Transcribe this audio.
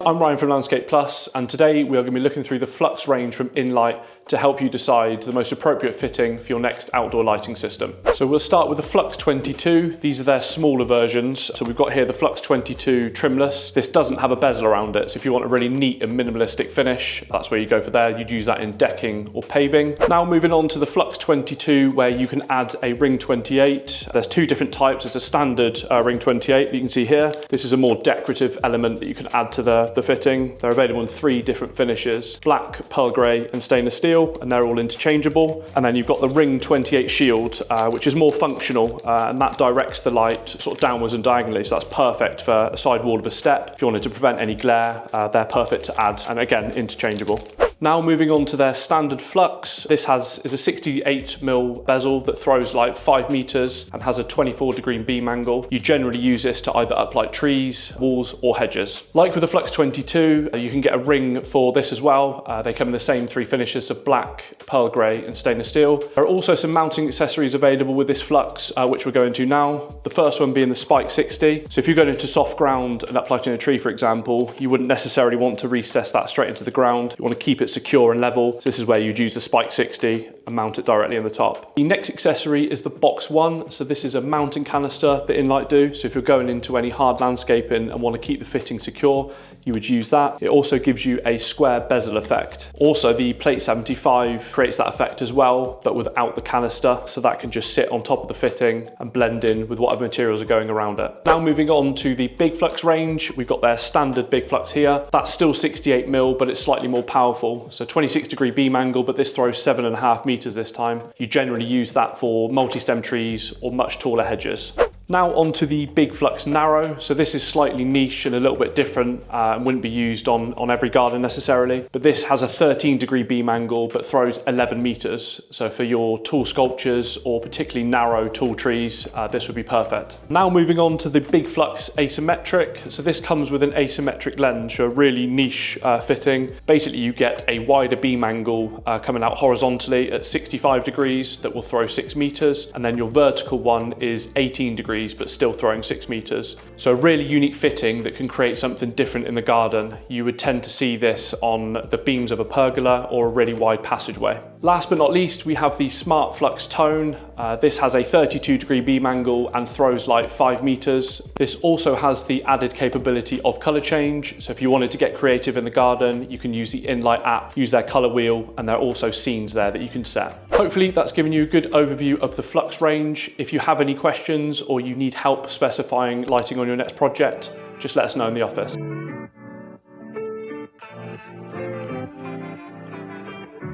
I'm Ryan from Landscapeplus, and today we are going to be looking through the Flux range from IN-LITE to help you decide the most appropriate fitting for your next outdoor lighting system. So we'll start with the Flux 22. These are their smaller versions. So we've got here the Flux 22 trimless. This doesn't have a bezel around it, so if you want a really neat and minimalistic finish, that's where you go for there. You'd use that in decking or paving. Now moving on to the Flux 22, where you can add a ring 28. There's two different types. There's a standard ring 28 that you can see here. This is a more decorative element that you can add to the fitting. They're available in three different finishes: black, pearl grey and stainless steel, and they're all interchangeable. And then you've got the ring 28 shield, which is more functional, and that directs the light sort of downwards and diagonally, so that's perfect for a side wall of a step. If you wanted to prevent any glare, they're perfect to add, and again, interchangeable. Now moving on to their standard Flux. This is a 68mm bezel that throws light 5 meters and has a 24-degree beam angle. You generally use this to either uplight trees, walls or hedges. Like with the Flux 22, you can get a ring for this as well. They come in the same three finishes of black, pearl grey and stainless steel. There are also some mounting accessories available with this Flux, which we're going to now. The first one being the Spike 60. So if you're going into soft ground and uplighting a tree, for example, you wouldn't necessarily want to recess that straight into the ground. You want to keep it secure and level. So this is where you'd use the Spike 60 and mount it directly on the top. The next accessory is the Box 1. So this is a mounting canister that IN-LITE do. So if you're going into any hard landscaping and want to keep the fitting secure, you would use that. It also gives you a square bezel effect. Also, the Plate 75 creates that effect as well, but without the canister, so that can just sit on top of the fitting and blend in with whatever materials are going around it. Now moving on to the Big Flux range, we've got their standard Big Flux here. That's still 68mm, but it's slightly more powerful. So 26-degree beam angle, but this throws 7.5 meters this time. You generally use that for multi-stem trees or much taller hedges. Now onto the Big Flux Narrow. So this is slightly niche and a little bit different and wouldn't be used on every garden necessarily. But this has a 13-degree beam angle but throws 11 meters. So for your tall sculptures or particularly narrow tall trees, this would be perfect. Now moving on to the Big Flux Asymmetric. So this comes with an asymmetric lens, so a really niche fitting. Basically you get a wider beam angle coming out horizontally at 65 degrees that will throw 6 meters. And then your vertical one is 18 degrees but still throwing 6 meters. So a really unique fitting that can create something different in the garden. You would tend to see this on the beams of a pergola or a really wide passageway. Last but not least, we have the Smart Flux Tone. This has a 32-degree beam angle and throws light 5 meters. This also has the added capability of color change. So if you wanted to get creative in the garden, you can use the IN-LITE app, use their color wheel, and there are also scenes there that you can set. Hopefully that's given you a good overview of the Flux range. If you have any questions or you need help specifying lighting on your next project, just let us know in the office.